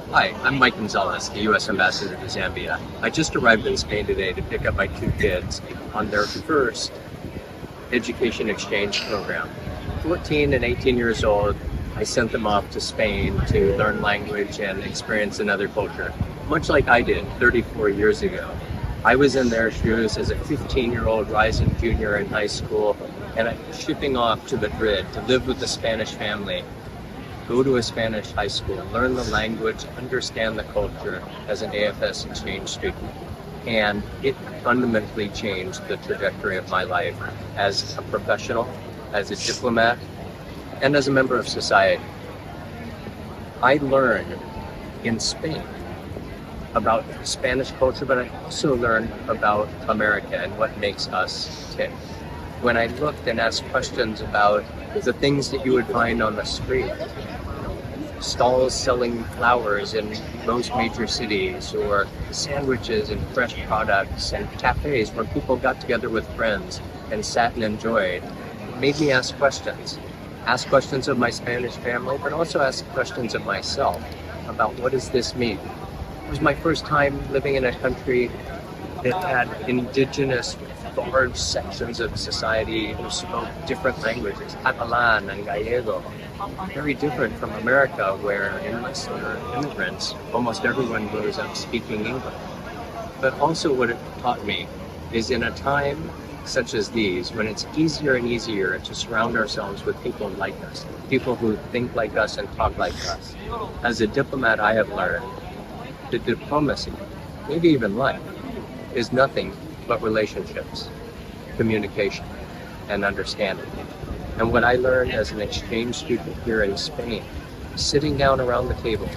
Hi, I'm Mike Gonzales, the U.S. Ambassador to Zambia. I just arrived in Spain today to pick up my two kids on their first education exchange program. 14 and 18 years old, I sent them off to Spain to learn language and experience another culture, much like I did 34 years ago. I was in their shoes as a 15-year-old rising junior in high school, and I'm shipping off to Madrid to live with a Spanish family, go to a Spanish high school, learn the language, understand the culture as an AFS exchange student. And it fundamentally changed the trajectory of my life as a professional, as a diplomat, and as a member of society. I learned in Spain about Spanish culture, but I also learned about America and what makes us tick. When I looked and asked questions about the things that you would find on the street, stalls selling flowers in most major cities, or sandwiches and fresh products, and cafes where people got together with friends and sat and enjoyed, it made me ask questions. Ask questions of my Spanish family, but also ask questions of myself about what does this mean? It was my first time living in a country that had indigenous large sections of society who spoke different languages, Catalan and Gallego. Very different from America, where unless they're immigrants, almost everyone grows up speaking English. But also what it taught me is in a time such as these, when it's easier and easier to surround ourselves with people like us, people who think like us and talk like us. As a diplomat, I have learned that diplomacy, maybe even life, is nothing but relationships, communication, and understanding. And what I learned as an exchange student here in Spain, sitting down around the table,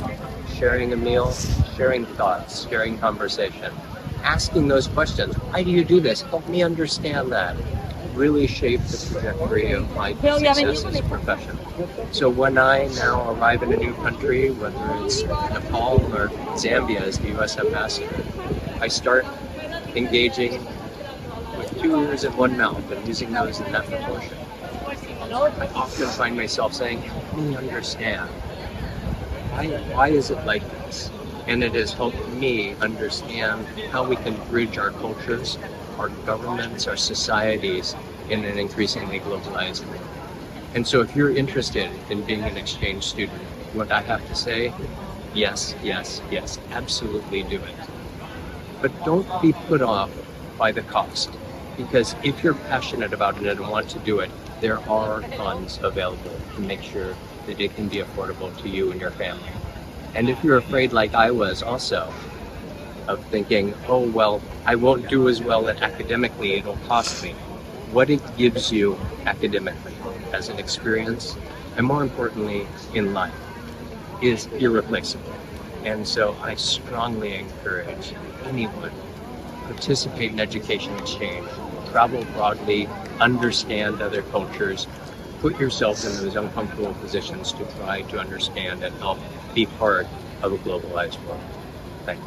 sharing a meal, sharing thoughts, sharing conversation, asking those questions, why do you do this? Help me understand that. Really shaped the trajectory of my success as a professional. So when I now arrive in a new country, whether it's Nepal or Zambia as the U.S. Ambassador, I start engaging with 2 ears and 1 mouth and using those in that proportion. I often find myself saying, help me understand. Why is it like this? And it has helped me understand how we can bridge our cultures, our governments, our societies in an increasingly globalized world. And so if you're interested in being an exchange student, what I have to say, yes, yes, yes, absolutely do it. But don't be put off by the cost, because if you're passionate about it and want to do it, there are funds available to make sure that it can be affordable to you and your family. And if you're afraid, like I was also, of thinking, oh, well, I won't do as well academically, it'll cost me. What it gives you academically as an experience, and more importantly, in life, is irreplaceable. And so I strongly encourage anyone participate in education exchange, travel broadly, understand other cultures, put yourself in those uncomfortable positions to try to understand and help be part of a globalized world. Thank you.